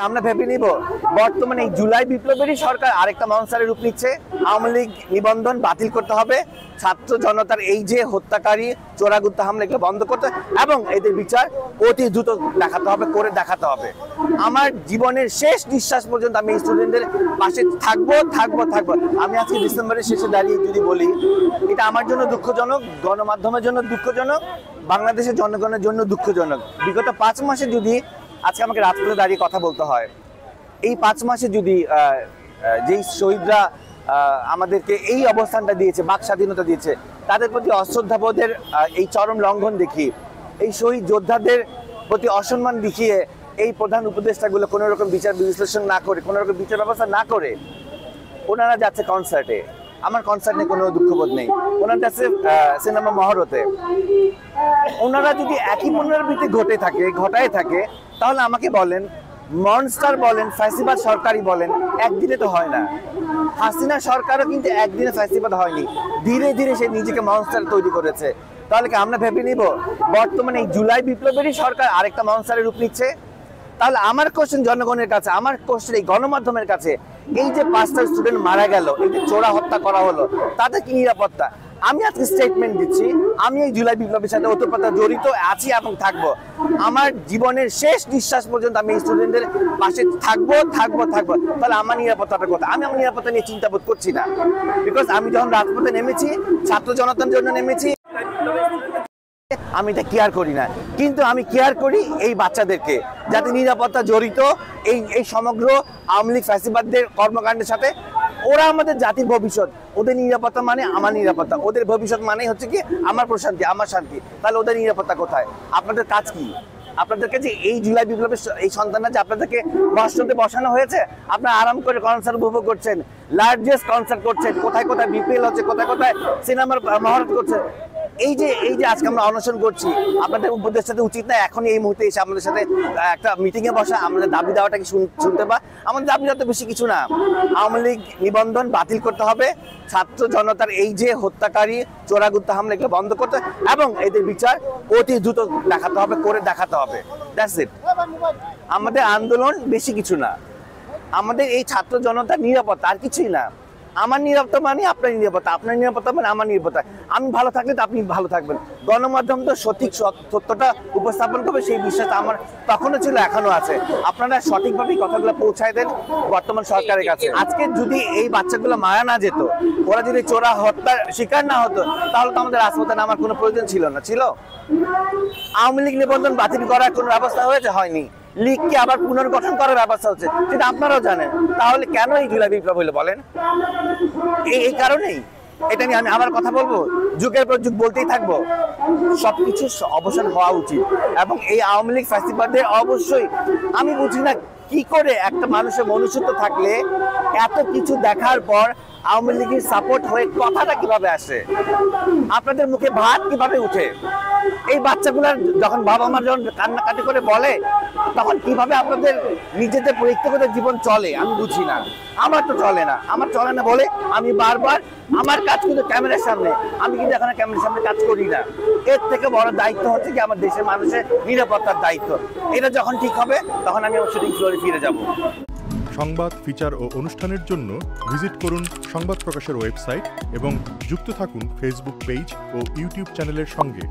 আমরা ভেবে নিব বর্তমানে এই জুলাই বিপ্লবেরই সরকার আরেকটা মনস্টারের রূপ নিচ্ছে। আওয়ামী লীগ নিবন্ধন বাতিল করতে হবে, ছাত্র জনতার এই যে হত্যাকারী চোরাগুত্তা হামলা এগুলো বন্ধ করতে এবং এদের বিচার অতি দ্রুত দেখাতে হবে, করে দেখাতে হবে। আমার জীবনের শেষ নিঃশ্বাস পর্যন্ত আমি স্টুডেন্টদের পাশে থাকবো থাকবো থাকবো। আমি আজকে ডিসেম্বরের শেষে দাঁড়িয়ে যদি বলি এটা আমার জন্য দুঃখজনক, গণমাধ্যমের জন্য দুঃখজনক, বাংলাদেশের জনগণের জন্য দুঃখজনক। বিগত 5 মাসে যদি আজকে আমাকে রাজপথে দাঁড়িয়ে কথা বলতে হয়, এই 5 মাসে যদি যেই শহীদরা আমাদেরকে এই অবস্থানটা দিয়েছে, বাক স্বাধীনতা দিয়েছে, তাদের প্রতি অশ্রদ্ধাবোধের এই চরম লঙ্ঘন দেখি, এই শহীদ যোদ্ধাদের প্রতি অসম্মান দেখিয়ে এই প্রধান উপদেষ্টাগুলো কোনো রকম বিচার বিশ্লেষণ না করে, কোনো রকম বিচার ব্যবস্থা না করে ওনারা যাচ্ছে কনসার্টে। আমার কনসার্ট নিয়ে কোনো দুঃখবোধ নেই, ওনারা যাচ্ছে সিনেমা মহরতে। ওনারা যদি একই পুনরাবৃত্তি ঘটায় থাকে তাহলে আমাকে বলেন, মনস্টার বলেন, ফ্যাসিবাদ সরকারই বলেন, একদিনে তো হয় না। হাসিনা সরকারও কিন্তু একদিনে ফ্যাসিবাদ হয়নি, ধীরে ধীরে সে নিজেকে মনস্টার তৈরি করেছে। তাহলে কি আমরা ভেবে নিব বর্তমানে এই জুলাই বিপ্লবেরই সরকার আরেকটা মনস্টারের রূপ নিচ্ছে? তাহলে আমার কোশ্চেন জনগণের কাছে, আমার কোশ্চেন এই গণমাধ্যমের কাছে, এই যে 5টা স্টুডেন্ট মারা গেল, এই যে চোরা হত্যা করা হলো, তাদের কি নিরাপত্তা? আমি আজকে স্টেটমেন্ট দিচ্ছি, আমি এই জুলাই বিপ্লবের সাথে ওতপ্রোত জড়িত আছি এবং থাকবো। আমার জীবনের শেষ নিঃশ্বাস পর্যন্ত আমি স্টুডেন্টদের পাশে থাকবো থাকবো থাকবো। তাহলে আমার নিরাপত্তাটা কথা, আমি আমার নিরাপত্তা নিয়ে চিন্তা বোধ করছি না। বিকজ আমি যখন রাজপথে নেমেছি, ছাত্র জনতার জন্য নেমেছি, আমি এটা কেয়ার করি না। কিন্তু আমি কেয়ার করি এই বাচ্চাদেরকে, যাতে নিরাপত্তা জড়িত এই সমগ্র আওয়ামী লীগ ফ্যাসিবাদদের কর্মকাণ্ডের সাথে। ওরা আমাদের জাতির ভবিষ্যৎ, ওদের নিরাপত্তা মানে আমার নিরাপত্তা, ওদের ভবিষ্যৎ মানে হচ্ছে কি আমার প্রশান্তি, আমার শান্তি। তাহলে ওদের নিরাপত্তা কোথায়? আপনাদের কাজ কি? আপনাদেরকে যে এই জুলাই বিপ্লবের এই সন্তানরা যে আপনাদেরকে বসতে বসানো হয়েছে, আপনারা আরাম করে কনসার্ট উপভোগ করছেন, লার্জেস্ট কনসার্ট করছেন, কোথায় কোথায় বিপিএল হচ্ছে, কোথায় কোথায় সিনেমার মহরত করছে। এই যে আজকে আমরা অনশন করছি, আপনাদের উপদেষ্টাদের উচিত না এখন এই মুহূর্তে এসে আমাদের সাথে একটা মিটিং এ বসা, আমাদের দাবি দেওয়াটা কি শুনতে পা? আমাদের দাবি দেওয়া তো বেশি কিছু না। আওয়ামী লীগ নিবন্ধন বাতিল করতে হবে, ছাত্র জনতার এই যে হত্যাকারী চোরাগুত্তা হামলা এগুলো বন্ধ করতে এবং এদের বিচার অতি দ্রুত দেখাতে হবে, করে দেখাতে হবে। That's it. আমাদের আন্দোলন বেশি কিছু না, আমাদের এই ছাত্র জনতার নিরাপত্তা, আর কিছুই না। আমার নিরাপত্তা মানে আপনার নিরাপত্তা, আপনার নিরাপত্তা মানে আমার নিরাপত্তা। আমি ভালো থাকলে তো আপনি ভালো থাকবেন। গণমাধ্যম তো সঠিক সত্যটা উপস্থাপন করবে, সেই বিশ্বাস আমার তখনও ছিল, এখনো আছে। আপনারা সঠিকভাবে কথাগুলো পৌঁছায় দেন বর্তমান সরকারের কাছে। আজকে যদি এই বাচ্চাগুলো মারা না যেত, ওরা যদি চোরা হত্যার শিকার না হতো, তাহলে তো আমাদের রাজপথে নামার কোনো প্রয়োজন ছিল না। ছিল আওয়ামী লীগ নিবন্ধন বাতিল করার কোনো ব্যবস্থা হয়েছে? হয়নি। লীগকে আবার পুনর্গঠন করার ব্যবস্থা হচ্ছে, সেটা আপনারাও জানেন। তাহলে কেন এই জুলাই বিপ্লব হলো বলেন? এই কারণেই। এটা নিয়ে আমি আবার কথা বলবো, যুগের পর যুগ বলতেই থাকবো। সবকিছু অবসান হওয়া উচিত এবং এই আওয়ামী লীগ ফ্যাসিবাদদের অবশ্যই, আমি বুঝি না কি করে একটা মানুষের মনুষ্যত্ব থাকলে এত কিছু দেখার পর আওয়ামী লীগের সাপোর্ট হয়ে কথাটা কিভাবে আসে, আপনাদের মুখে ভাত কিভাবে উঠে? এই বাচ্চাগুলার যখন বাবা মা যখন কান্নাকাটি করে বলে, তখন কিভাবে আপনাদের নিজেদের ব্যক্তিগত জীবন চলে আমি বুঝি না। আমার তো চলে না, আমার চলে না বলে আমি বারবার আমার কাজ কিন্তু ক্যামেরার সামনে, আমি কিন্তু এখন ক্যামেরার সামনে কাজ করি না। এর থেকে বড় দায়িত্ব হচ্ছে কি আমার দেশের মানুষের নিরাপত্তার দায়িত্ব। এটা যখন ঠিক হবে তখন আমি আমার শুটিং ফ্লোরে ফিরে যাব। সংবাদ, ফিচার ও অনুষ্ঠানের জন্য ভিজিট করুন সংবাদ প্রকাশের ওয়েবসাইট এবং যুক্ত থাকুন ফেসবুক পেজ ও ইউটিউব চ্যানেলের সঙ্গে।